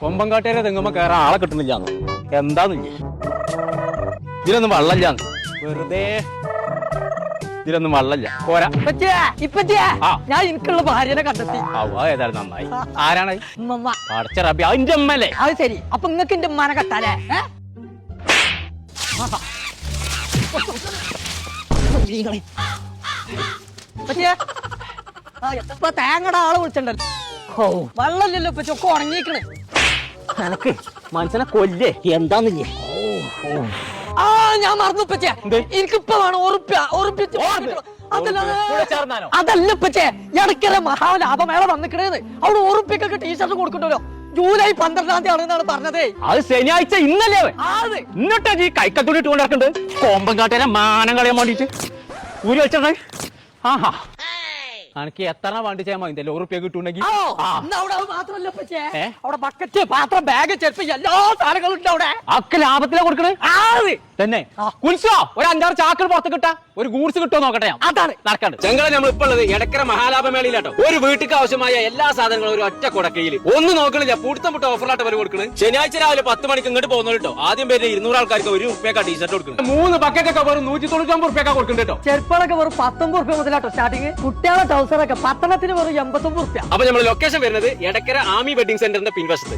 കൊമ്പങ്കാട്ടേരെ തെങ്ങുമ്പോ കയറാൻ ആളെ കിട്ടുന്നില്ല എന്താന്നില്ലേ ഇതിലൊന്നും വെള്ളമില്ലാന്ന് വെറുതെ ഇതിലൊന്നും വെള്ളമില്ല പോരാ ഞാൻ എനിക്കുള്ള ഭാര്യനെ കണ്ടെത്തി ഏതായാലും നന്നായി ആരാണ് ഉമ്മ. അടച്ച റബി അതിന്റെ അമ്മല്ലേ അത് ശരി അപ്പൊ നിങ്ങക്ക് എന്റെ ഉമ്മാനെ കെട്ടാലേ ഇപ്പൊ തേങ്ങയുടെ ആള് വിളിച്ചിട്ടുണ്ടല്ലോ വെള്ളമില്ലല്ലോ ഇപ്പൊ ചൊക്കെ ഉണങ്ങിക്കണ് എനക്ക് മനസ്സിനെ കൊല്ലേ എന്താന്നില്ലേ ആ ഞാൻ മറന്നു ഇപ്പച്ചേ എനിക്കിപ്പ വേണം അതല്ല ഇപ്പച്ചേ ഇടയ്ക്കര മഹാലാഭമേള വന്നിക്കണേന്ന് അവിടെ ഉറുപ്പിക്കൊക്കെ ടീഷർട്ട് കൊടുക്കണ്ടല്ലോ ജൂലൈ 12-ാം തീയതി ആണെന്നാണ് പറഞ്ഞതേ അത് ശനിയാഴ്ച ഇന്നല്ലേ എന്നിട്ടാ ഈ കൈക്കത്തോടി ഇട്ടുകൊണ്ട് നടക്കുന്നുണ്ട് കോമ്പങ്കാട്ടേരെ മാനം കളയാൻ വേണ്ടിട്ട് ഊരി വെച്ചിട്ടുണ്ടെ ആഹാ എനിക്ക് എത്ര വണ്ടി ചെയ്യാൻ മതി ഉറുപ്പ്യ കിട്ടുണ്ടെങ്കിൽ മാത്രല്ല അവിടെ ബക്കറ്റ് പാത്രം ബാഗ് ചെരുപ്പ് എല്ലാ സാധനങ്ങളും ഉണ്ട് അവിടെ ഒക്കെ ലാഭത്തിലാ കൊടുക്കണേ തന്നെ കുൽസോ ഒരു 5-6 ചാക്കൾ പുറത്ത് കിട്ടാ ഒരു ഗൂഡ്സ് കിട്ടുമോ നോക്കട്ടെ അതാണ് നടക്കാണ്ട് ചെങ്കള നമ്മൾ ഇപ്പൊ ഉള്ളത് എടക്കര മഹാലാഭമേളയിലാട്ടോ ഒരു വീട്ടിക്ക് ആവശ്യമായ എല്ലാ സാധനങ്ങളും ഒരു ഒറ്റ കുടക്കയിൽ ഒന്ന് നോക്കണില്ല പൂട്ടം പുട്ട ഓഫറിലാട്ട് വരെ കൊടുക്കുന്നത് ശനിയാഴ്ച രാവിലെ 10 മണിക്ക് ഇങ്ങോട്ട് പോകുന്നു കേട്ടോ ആദ്യം പേര് 200 ആൾക്കാർക്ക് ഒരു ഉറുപ്പ്യക്കാ ടീഷർട്ട് കൊടുക്കുന്നത് 3 ബക്കറ്റൊക്കെ വെറും 199 ഉറുപ്പ്യക്കാ കൊടുക്കുന്നുണ്ട് കേട്ടോ ചെരുപ്പളൊക്കെ വെറും 19 ഉറുപ്പ്യ മുതലാട്ടോ സ്റ്റാർട്ടിങ് കുട്ടികളെ ടൗസറൊക്കെ പത്തനത്തിന് വെറും 89 ഉറുപ്പ്യ അപ്പൊ നമ്മൾ ലൊക്കേഷൻ വരുന്നത് എടക്കര ആമി വെഡിങ് സെന്ററിന്റെ പിൻവശത്ത്